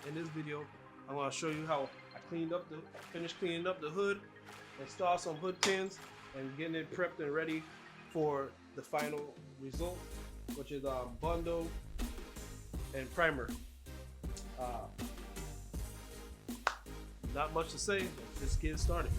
in this video, I'm going to show you how I finished cleaning up the hood, install some hood pins, and getting it prepped and ready for the final result, which is bundle and primer. Not much to say, let's just get started.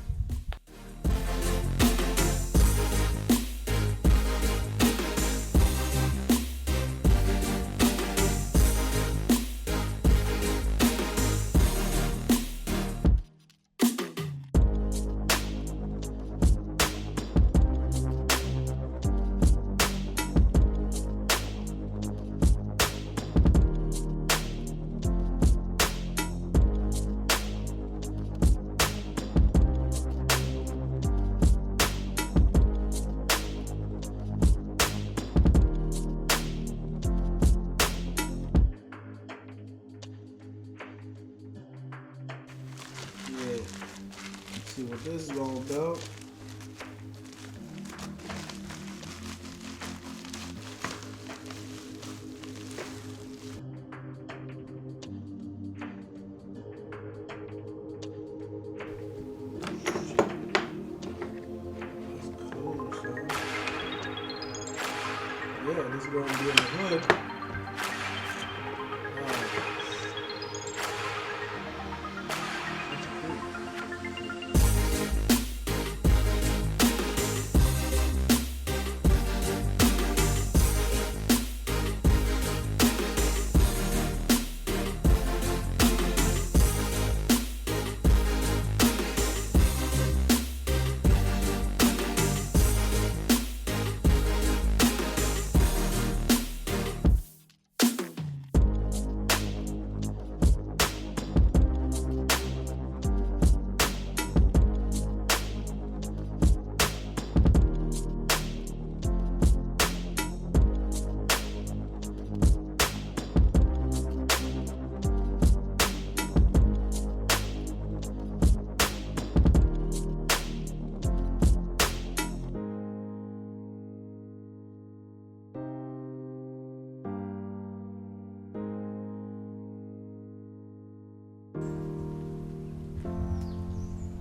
See what this is all about. Yeah, this is going to be in the hood.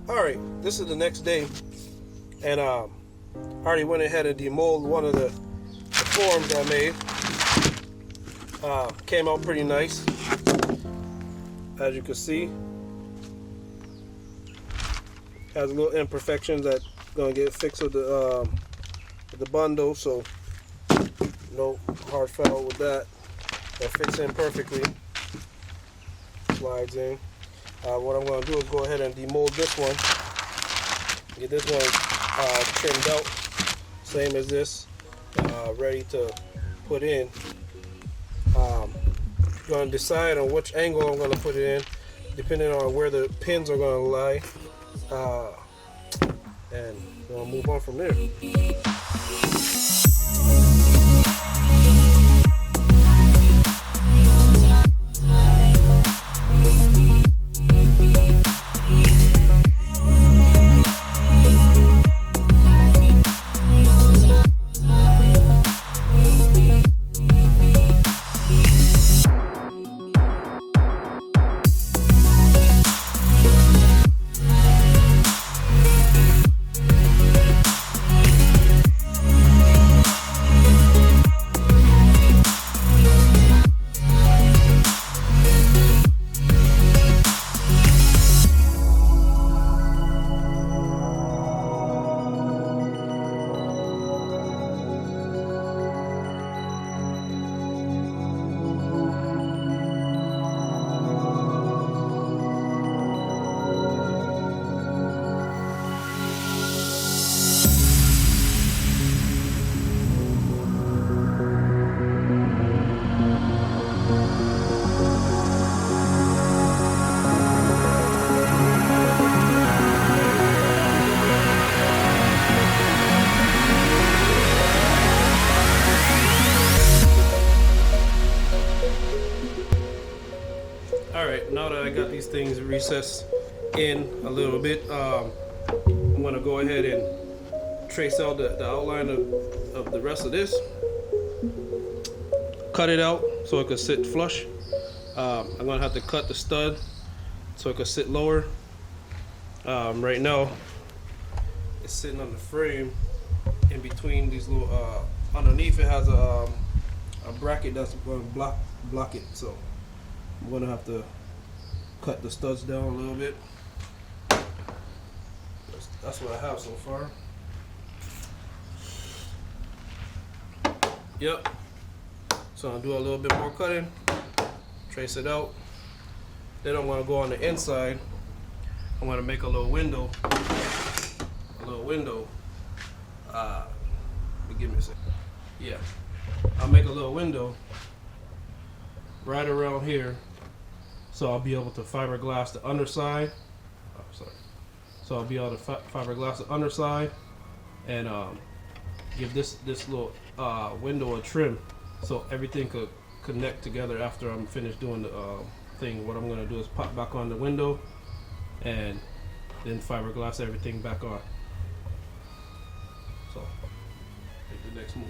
Alright, this is the next day, and I already went ahead and demolded one of the forms I made. Came out pretty nice, as you can see. Has little imperfections that gonna get fixed with the bundle, so no hard foul with that. That fits in perfectly. Slides in. What I'm going to do is go ahead and demold this one. Get this one trimmed out, same as this, ready to put in. Going to decide on which angle I'm going to put it in, depending on where the pins are going to lie, and we'll move on from there. Now that I got these things recessed in a little bit, I'm going to go ahead and trace out the outline of the rest of this. Cut it out so it could sit flush. I'm gonna have to cut the stud so it could sit lower. Right now, it's sitting on the frame in between these little. Underneath it has a bracket that's going to block it. So I'm gonna have to cut the studs down a little bit. That's what I have so far. Yep. So I'll do a little bit more cutting, trace it out. Then I'm gonna go on the inside. I'm gonna make a little window. Give me a second. Yeah. I'll make a little window right around here, so I'll be able to fiberglass the underside. Oh, sorry. So I'll be able to fiberglass the underside and give this little window a trim, so everything could connect together after I'm finished doing the thing. What I'm gonna do is pop back on the window and then fiberglass everything back on. So, take the next move.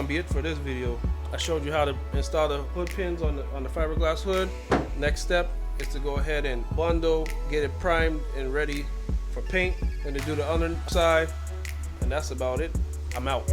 gonna be it for this video. I showed you how to install the hood pins on the fiberglass hood. Next step is to go ahead and bundle, get it primed and ready for paint, and to do the underside. And that's about it. I'm out.